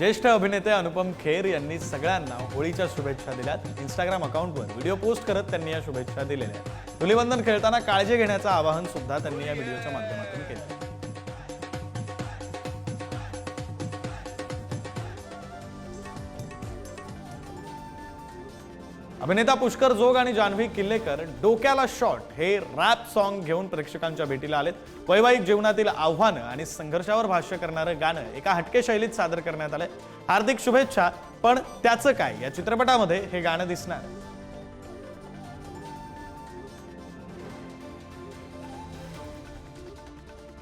ज्येष्ठ अभिनेते अनुपम खेर यांनी सगळ्यांना होळीच्या शुभेच्छा दिल्यात। इंस्टाग्राम अकाउंटवर व्हिडिओ पोस्ट करत त्यांनी या शुभेच्छा दिलेल्या आहेत। धुलीवंदन खेळताना काळजी घेण्याचं आवाहन सुद्धा त्यांनी या व्हिडिओच्या माध्यमातून केलं। अभिनेता पुष्कर जोग आणि जान्हवी किल्लेकर डोक्याला शॉट हे रॅप सॉन्ग घेऊन प्रेक्षकांच्या भेटीला आलेत। वैवाहिक जीवनातील आव्हानं आणि संघर्षावर भाष्य करणारं गाणं एका हटके शैलीत सादर करण्यात आलंय। हार्दिक शुभेच्छा, पण त्याचं काय या चित्रपटामध्ये हे गाणं दिसणार।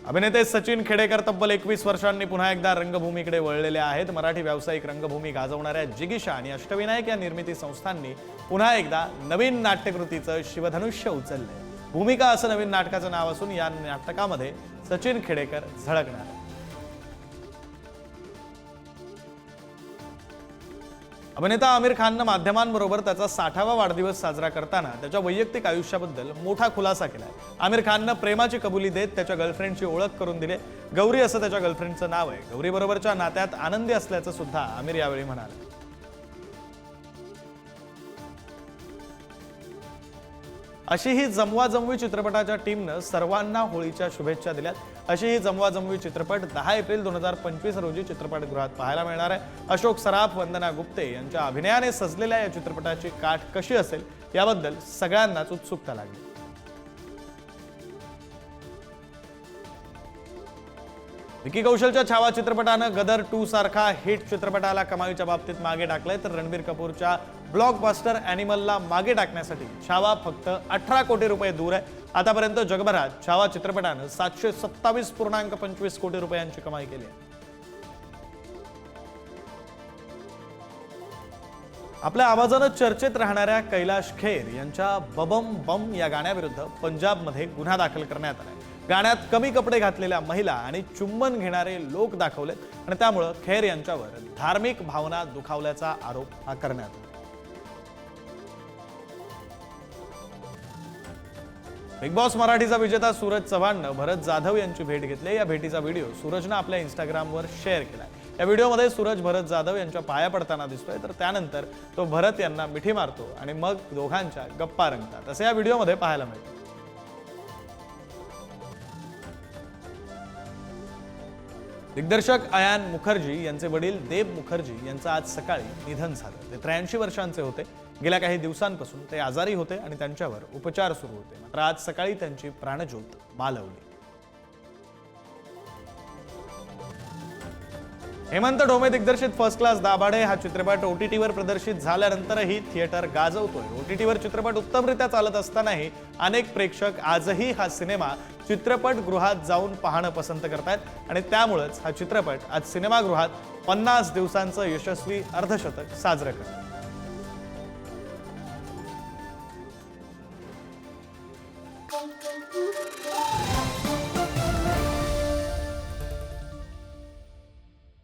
अभिनेते सचिन खेडेकर तब्बल 21 वर्षांनी पुन्हा एकदा रंगभूमीकडे वळलेले आहेत। मराठी व्यावसायिक रंगभूमी गाजवणाऱ्या जिगीषा आणि अष्टविनायक या निर्मिती संस्थांनी पुन्हा एकदा नवीन नाट्यकृतीचं शिवधनुष्य उचललंय। भूमिका असं नवीन नाटकाचं नाव असून या नाटकामध्ये सचिन खेडेकर झळकणार आहे। अभिनेता आमिर खाननं माध्यमांबरोबर त्याचा 60वा वाढदिवस साजरा करताना त्याच्या वैयक्तिक आयुष्याबद्दल मोठा खुलासा केलाय। आमिर खाननं प्रेमाची कबुली देत त्याच्या गर्लफ्रेंडची ओळख करून दिली। गौरी असं त्याच्या गर्लफ्रेंडचं नाव आहे। गौरी बरोबरच्या नात्यात आनंदी असल्याचं सुद्धा आमिर यावेळी म्हणाले। अशी ही जमवाजमवी चित्रपटाच्या टीमनं सर्वांना होळीच्या शुभेच्छा दिल्यात। अशी ही जमवाजमवी चित्रपट 10 एप्रिल 2025 रोजी चित्रपटगृहात पाहायला मिळणार आहे। अशोक सराफ, वंदना गुप्ते यांच्या अभिनयाने सजलेल्या या चित्रपटाची काठ कशी असेल याबद्दल सगळ्यांनाच उत्सुकता लागली। विकी कौशलच्या छावा चित्रपटानं गदर 2 सारखा हिट चित्रपटाला कमाईच्या बाबतीत मागे टाकलंय, तर रणबीर कपूरच्या ब्लॉकबस्टर ॲनिमलला मागे टाकण्यासाठी छावा फक्त 18 कोटी रुपये दूर आहे। आतापर्यंत जगभरात छावा चित्रपटानं 727.25 कोटी रुपयांची कमाई केली आहे। आपल्या आवाजानं चर्चेत राहणाऱ्या कैलाश खेर यांच्या बबम बम या गाण्याविरुद्ध पंजाबमध्ये गुन्हा दाखल करण्यात आला। गाण्यात कमी कपडे घातलेल्या महिला आणि चुंबन घेणारे लोक दाखवलेत आणि त्यामुळे खेर यांच्यावर धार्मिक भावना दुखावल्याचा आरोप करण्यात आला। बिग बॉस मराठीचा विजेता सूरज चव्हाणनं भरत जाधव यांची भेट घेतली। या भेटीचा व्हिडिओ सूरजनं आपल्या इंस्टाग्रामवर शेअर केलाय। या व्हिडिओमध्ये सूरज भरत जाधव यांच्या पाया पडताना दिसतोय, तर त्यानंतर तो भरत यांना मिठी मारतो आणि मग दोघांच्या गप्पा रंगतात असं या व्हिडिओमध्ये पाहायला मिळतं। दिग्दर्शक अयान मुखर्जी यांचे वडील देब मुखर्जी यांचं आज सकाळी निधन झालं। ते 83 वर्षांचे होते। गेल्या काही दिवसांपासून ते आजारी होते आणि त्यांच्यावर उपचार सुरू होते, मात्र आज सकाळी त्यांची प्राणज्योत मालवली। हेमंत ढोमे दिग्दर्शित फर्स्ट क्लास दाभाडे हा चित्रपट OTTवर प्रदर्शित झाल्यानंतरही थिएटर गाजवतोय। OTTवर चित्रपट उत्तमरित्या चालत असतानाही अनेक प्रेक्षक आजही हा सिनेमा चित्रपटगृहात जाऊन पाहणं पसंत करतायत आणि त्यामुळेच हा चित्रपट आज सिनेमागृहात 50 दिवसांचं यशस्वी अर्धशतक साजरं करतो।